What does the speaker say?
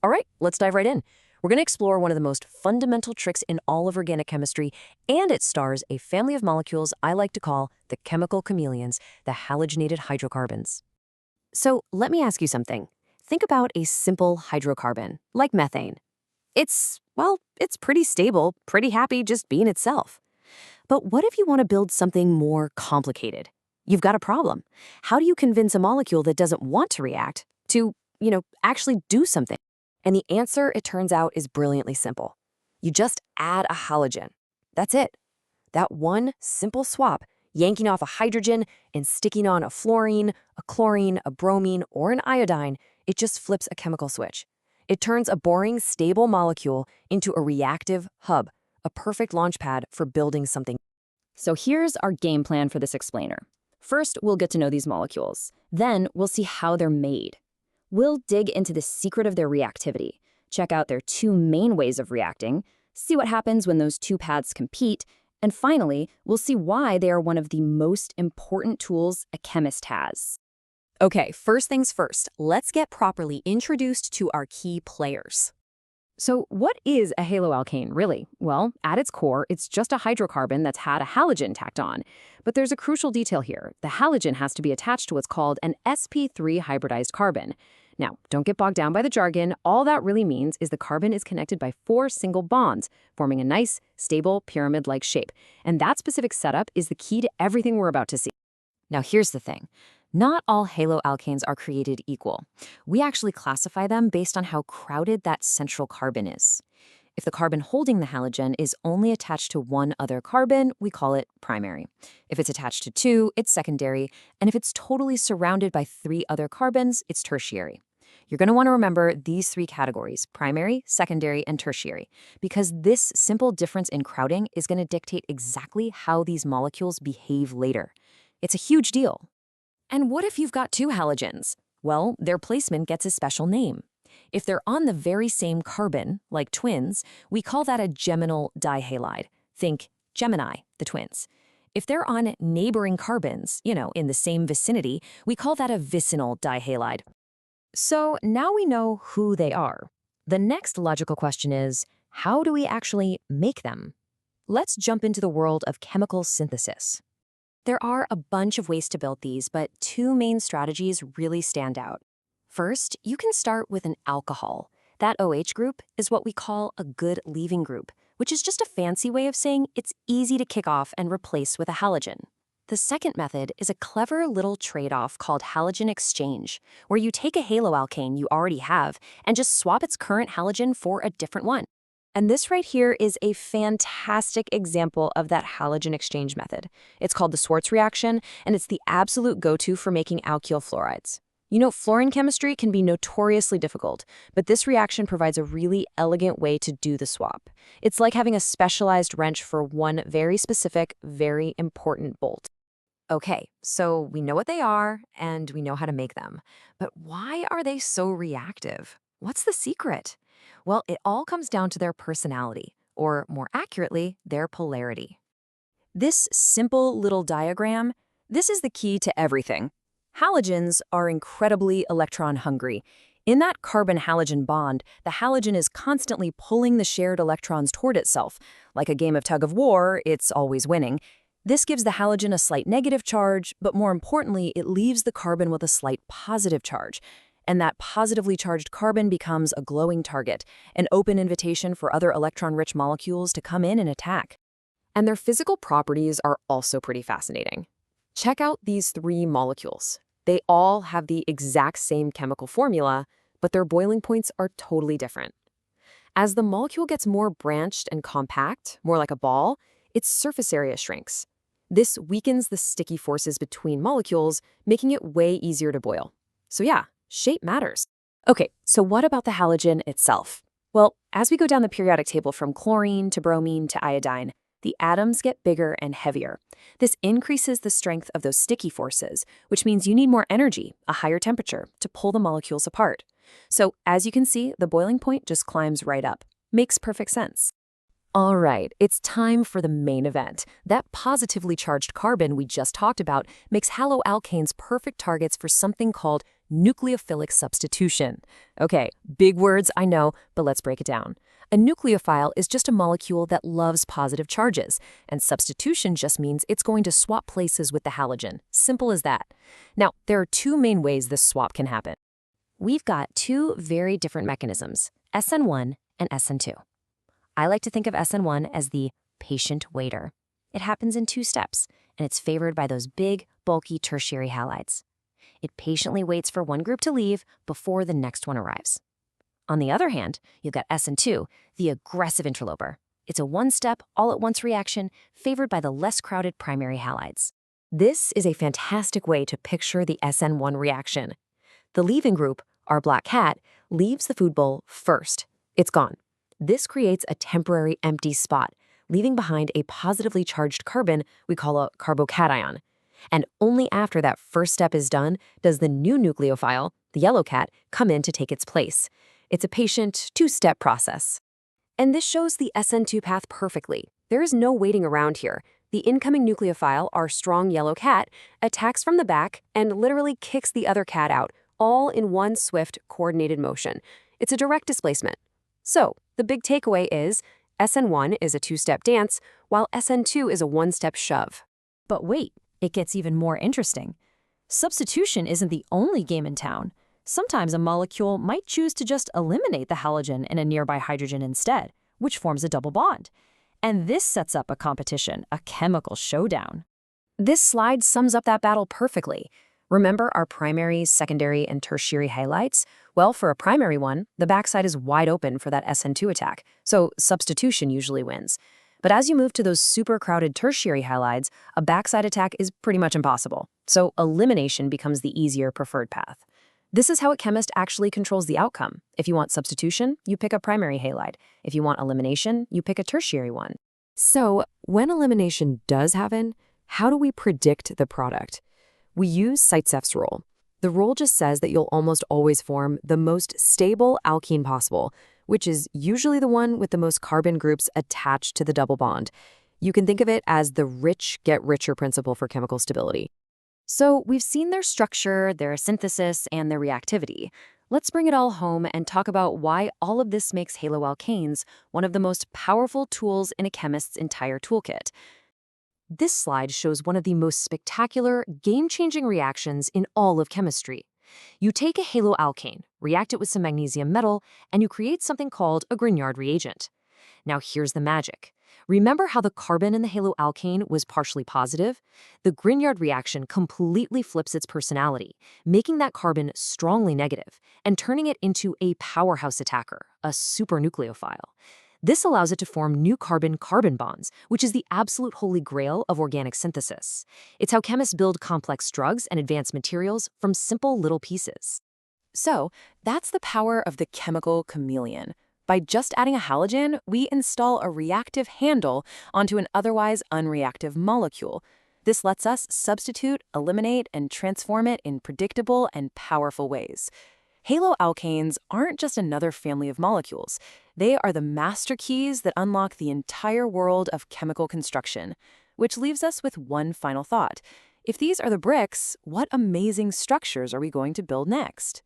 All right, let's dive right in. We're going to explore one of the most fundamental tricks in all of organic chemistry, and it stars a family of molecules I like to call the chemical chameleons, the halogenated hydrocarbons. So let me ask you something. Think about a simple hydrocarbon, like methane. It's pretty stable, pretty happy just being itself. But what if you want to build something more complicated? You've got a problem. How do you convince a molecule that doesn't want to react to, actually do something? And the answer, it turns out, is brilliantly simple. You just add a halogen. That's it. That one simple swap, yanking off a hydrogen and sticking on a fluorine, a chlorine, a bromine, or an iodine, it just flips a chemical switch. It turns a boring, stable molecule into a reactive hub, a perfect launchpad for building something. So here's our game plan for this explainer. First, we'll get to know these molecules. Then, we'll see how they're made. We'll dig into the secret of their reactivity, check out their two main ways of reacting, see what happens when those two paths compete, and finally, we'll see why they are one of the most important tools a chemist has. Okay, first things first, let's get properly introduced to our key players. So what is a haloalkane, really? Well, at its core, it's just a hydrocarbon that's had a halogen tacked on. But there's a crucial detail here. The halogen has to be attached to what's called an sp3 hybridized carbon. Now, don't get bogged down by the jargon. All that really means is the carbon is connected by 4 single bonds, forming a nice, stable, pyramid-like shape. And that specific setup is the key to everything we're about to see. Now here's the thing. Not all haloalkanes are created equal. We actually classify them based on how crowded that central carbon is. If the carbon holding the halogen is only attached to one other carbon, we call it primary. If it's attached to 2, it's secondary. And if it's totally surrounded by 3 other carbons, it's tertiary. You're going to want to remember these 3 categories, primary, secondary, and tertiary, because this simple difference in crowding is going to dictate exactly how these molecules behave later. It's a huge deal. And what if you've got 2 halogens? Well, their placement gets a special name. If they're on the very same carbon, like twins, we call that a geminal dihalide. Think Gemini, the twins. If they're on neighboring carbons, in the same vicinity, we call that a vicinal dihalide. So now we know who they are. The next logical question is, how do we actually make them? Let's jump into the world of chemical synthesis. There are a bunch of ways to build these, but 2 main strategies really stand out. First, you can start with an alcohol. That OH group is what we call a good leaving group, which is just a fancy way of saying it's easy to kick off and replace with a halogen. The second method is a clever little trade-off called halogen exchange, where you take a haloalkane you already have and just swap its current halogen for a different one. And this right here is a fantastic example of that halogen exchange method. It's called the Schwarz reaction, and it's the absolute go-to for making alkyl fluorides. Fluorine chemistry can be notoriously difficult, but this reaction provides a really elegant way to do the swap. It's like having a specialized wrench for one very specific, very important bolt. Okay, so we know what they are, and we know how to make them. But why are they so reactive? What's the secret? Well, it all comes down to their personality, or more accurately, their polarity. This simple little diagram, this is the key to everything. Halogens are incredibly electron-hungry. In that carbon-halogen bond, the halogen is constantly pulling the shared electrons toward itself. Like a game of tug-of-war, it's always winning. This gives the halogen a slight negative charge, but more importantly, it leaves the carbon with a slight positive charge. And that positively charged carbon becomes a glowing target, an open invitation for other electron-rich molecules to come in and attack. And their physical properties are also pretty fascinating. Check out these 3 molecules. They all have the exact same chemical formula, but their boiling points are totally different. As the molecule gets more branched and compact, more like a ball, its surface area shrinks. This weakens the sticky forces between molecules, making it way easier to boil. So yeah, shape matters. Okay, so what about the halogen itself? Well, as we go down the periodic table from chlorine to bromine to iodine, the atoms get bigger and heavier. This increases the strength of those sticky forces, which means you need more energy, a higher temperature, to pull the molecules apart. So as you can see, the boiling point just climbs right up. Makes perfect sense. All right, it's time for the main event. That positively charged carbon we just talked about makes haloalkanes perfect targets for something called nucleophilic substitution. Okay, big words, I know, but let's break it down. A nucleophile is just a molecule that loves positive charges, and substitution just means it's going to swap places with the halogen. Simple as that. Now, there are two main ways this swap can happen. We've got two very different mechanisms, SN1 and SN2. I like to think of SN1 as the patient waiter. It happens in two steps, and it's favored by those big, bulky tertiary halides. It patiently waits for one group to leave before the next one arrives. On the other hand, you've got SN2, the aggressive interloper. It's a one-step, all-at-once reaction favored by the less crowded primary halides. This is a fantastic way to picture the SN1 reaction. The leaving group, our black cat, leaves the food bowl first. It's gone. This creates a temporary empty spot, leaving behind a positively charged carbon we call a carbocation. And only after that first step is done does the new nucleophile, the yellow cat, come in to take its place. It's a patient, two-step process. And this shows the SN2 path perfectly. There is no waiting around here. The incoming nucleophile, our strong yellow cat, attacks from the back and literally kicks the other cat out, all in one swift, coordinated motion. It's a direct displacement. So, the big takeaway is SN1 is a two-step dance, while SN2 is a one-step shove. But wait, it gets even more interesting. Substitution isn't the only game in town. Sometimes a molecule might choose to just eliminate the halogen in a nearby hydrogen instead, which forms a double bond. And this sets up a competition, a chemical showdown. This slide sums up that battle perfectly. Remember our primary, secondary, and tertiary halides? Well, for a primary one, the backside is wide open for that SN2 attack, so substitution usually wins. But as you move to those super crowded tertiary halides, a backside attack is pretty much impossible, so elimination becomes the easier preferred path. This is how a chemist actually controls the outcome. If you want substitution, you pick a primary halide. If you want elimination, you pick a tertiary one. So, when elimination does happen, how do we predict the product? We use Seitzeff's rule. The rule just says that you'll almost always form the most stable alkene possible, which is usually the one with the most carbon groups attached to the double bond. You can think of it as the rich get richer principle for chemical stability. So we've seen their structure, their synthesis, and their reactivity. Let's bring it all home and talk about why all of this makes haloalkanes one of the most powerful tools in a chemist's entire toolkit. This slide shows one of the most spectacular, game-changing reactions in all of chemistry. You take a haloalkane, react it with some magnesium metal, and you create something called a Grignard reagent. Now here's the magic. Remember how the carbon in the haloalkane was partially positive? The Grignard reaction completely flips its personality, making that carbon strongly negative and turning it into a powerhouse attacker, a supernucleophile. This allows it to form new carbon-carbon bonds, which is the absolute holy grail of organic synthesis. It's how chemists build complex drugs and advanced materials from simple little pieces. So, that's the power of the chemical chameleon. By just adding a halogen, we install a reactive handle onto an otherwise unreactive molecule. This lets us substitute, eliminate, and transform it in predictable and powerful ways. Haloalkanes aren't just another family of molecules. They are the master keys that unlock the entire world of chemical construction. Which leaves us with one final thought. If these are the bricks, what amazing structures are we going to build next?